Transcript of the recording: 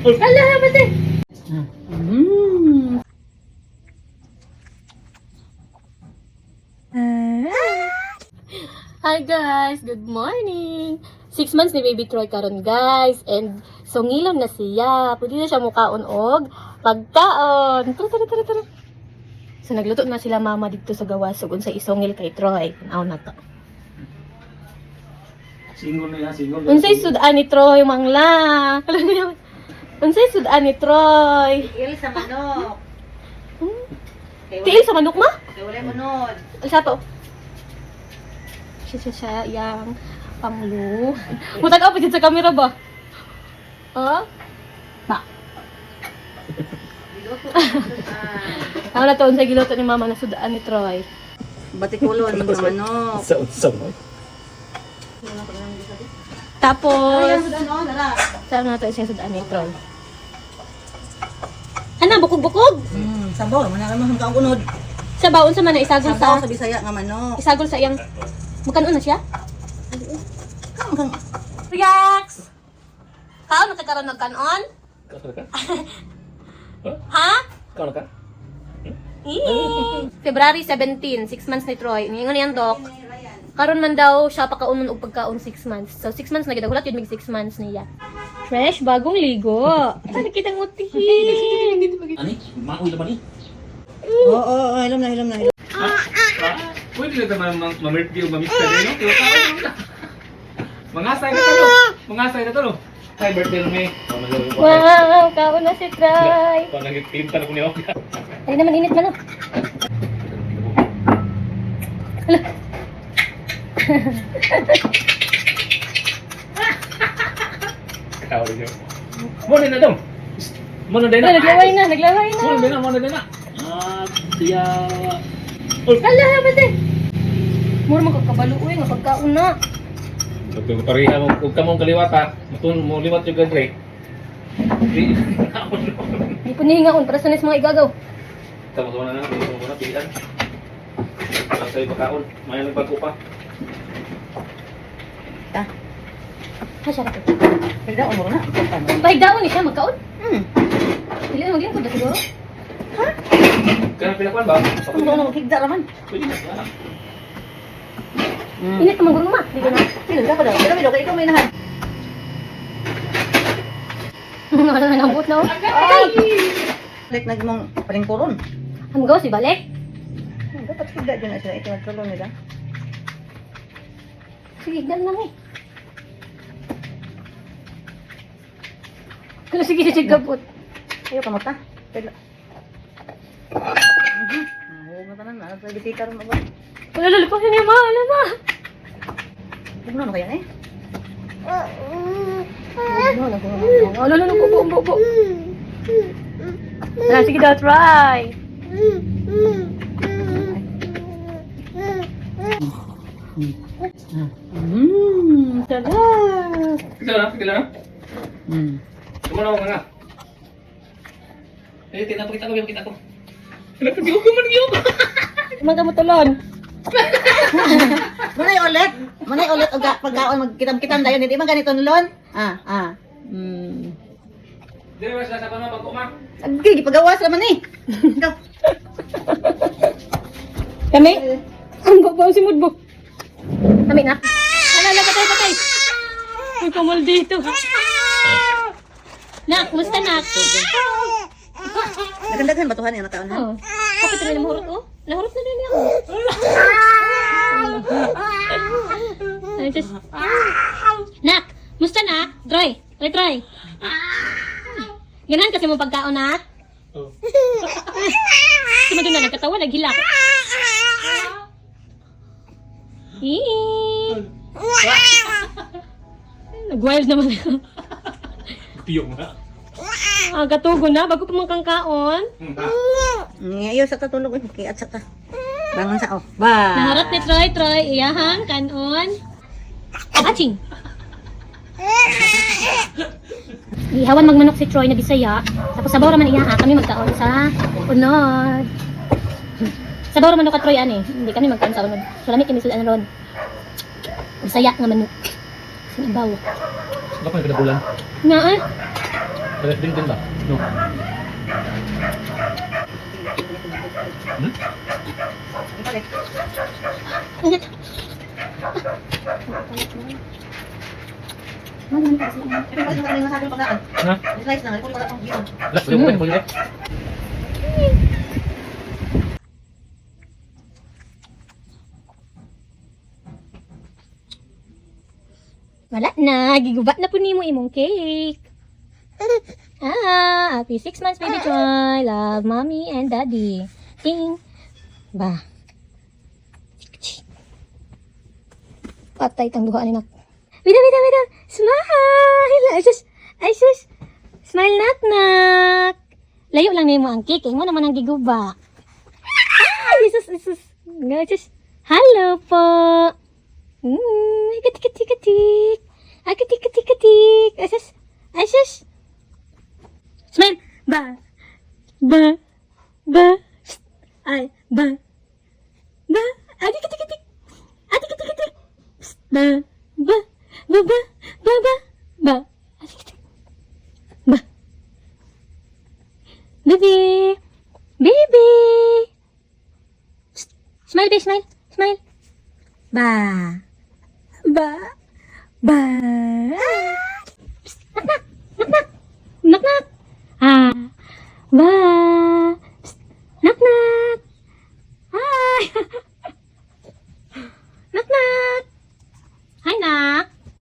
Ala, bate. Hi guys, good morning. 6 months ni Baby Troy karon guys, and sungilon na siya. Pwede na siya mukaon og pagkaon. Tara. So nagluto na sila mama dito sa gawas ug unsay isungil kay Troy. Aw na to. Single na yan, single. Unsay sudan ni Troy mangla? Unsay sudan ni Troy? Tiil sa manok. Tiil sa manok ma? Kaya wala munod. Sa to. Siya yang panglu. Mutag apa sa camera ba? Ha? Ba. Giluto. Ano na to unsay giluto ni mama na sudaan ni Troy? Batikulon ng manok. Sa mo. Tapos Ayan, ano, nara. saan na to siya sudaan ni Troy? Ana bukog-bukog. Sabaw, manaka mo hanggang unod. Sa baon sa man isagol Sabaw sa sa Bisaya nga manok. isagol sa iyang magkano na siya? Hanggang Reacts. Kaon nakakaroon ng kanon? Kano ka? Ha? Kano ka? February 17, 6 months ni Troy. Ingon yan, Doc. Karon man daw siya pakaunon og pagkaon 6 months. So 6 months na gid hulat yun mig 6 months niya. Fresh bagong ligo. Sana kitang utihin. Ani? Maoy naman ni. Oo, hilom na. Pwede na naman ma-review, ma-mista din, no? Mangasay na to, no? Mangasay na to, no? Hi, birthday na may. Wow, kaon na si Troy. Pag nag-pinta na ko niyo. Ay naman init man. Hala. Katawa niyo. Muna na dong. Muna din na. Naglaway na. Muna din na. Siya. Hala, bate. Mura magkakabalo uy nga pagkaon na. Kung pareha mo, kung kamong kaliwata, mo liwat yung gandre. Di po nihingaon para sa nes mga igagaw. Tama na, hindi mo na pilihan. Sa iyo pagkaon, may nagbago pa. Ha, siya rato. Pagdaon mo na. Pahigdaon ni siya magkaon. Dili mo din ko da siguro. Kaya pinakuan ba? Kung doon higda raman. Pwede na. Init naman guro ma. Di ko na. Sino ka pa daw? Pero kay ikaw may nahan. Wala na nabot na. Like nagmong palingkuron. Ang gawa si balik. Dapat higda dyan na sila. Ito nagtulong nila. Sige, higdan lang eh. Kala sige siya gabot. Ayaw ka mata. Pero... Huwag na tanan na. Pwede tika rin ba? Wala lalapasin niya ma. Alam ma. Huwag na kaya eh. Wala na nagkubo. Sige daw, try. Sarap. Kita na. Kumana ko nga. Tinapakita ko. Nagpagiyog ko man giyog. Mga kamutulon. Manay ulit og pagkaon magkitam-kitam dayon hindi man ganito nulon. Dili ba sa pa na pag-uma? Agi gipagawas naman eh. Ikaw. Kami? Ang babaw si Mudbo. Kami na. Alala, patay. May pamal dito. Nak, musta nak? Nagandaghan batuhan yung nakaon ha. Oh. Kapit rin ang mahurot, oh. Nahurot na rin ako. Ay, just... Nak, musta nak? Troy. Ganahan kasi mo pagkaon, nak? Sumadun na, nagkatawa, naghilak. Nag-wild naman ako. Piyong na. Katugo na, bago pa mang kangkaon. Ngayon sa tatulog kay at sa ta. Bangon sa Ba. Naharap ni Troy, iyahang, kanon. Aching! Ihawan magmanok si Troy na Bisaya. Tapos sabaw raman iyaha, kami magkaon sa unod. Sabaw raman ka Troy, ani. Hindi kami magkaon sa unod. So lamit kami sila ron. Bisaya nga manok. Sinabaw. Bakit ka nabulan? Nga Pares din ba? No. Hmm? Ha? Last yung mo yun. Wala na, giguba na po nimo imong cake. Happy 6 months baby Troy. Love mommy and daddy. Ting. Ba. Patay tang duha ni nak. Bida. Smile. Ay sus. Smile nak. Layo lang nimo ang cake. Imo naman ang giguba. Ay sus. Sus. Hello po. Katik. Katik. Asus. Smile. Ba. Ay, ba. Adik. Adik. Ba. Adik. Ba. Baby. Smile, baby, smile. Ba. Knock. Ba.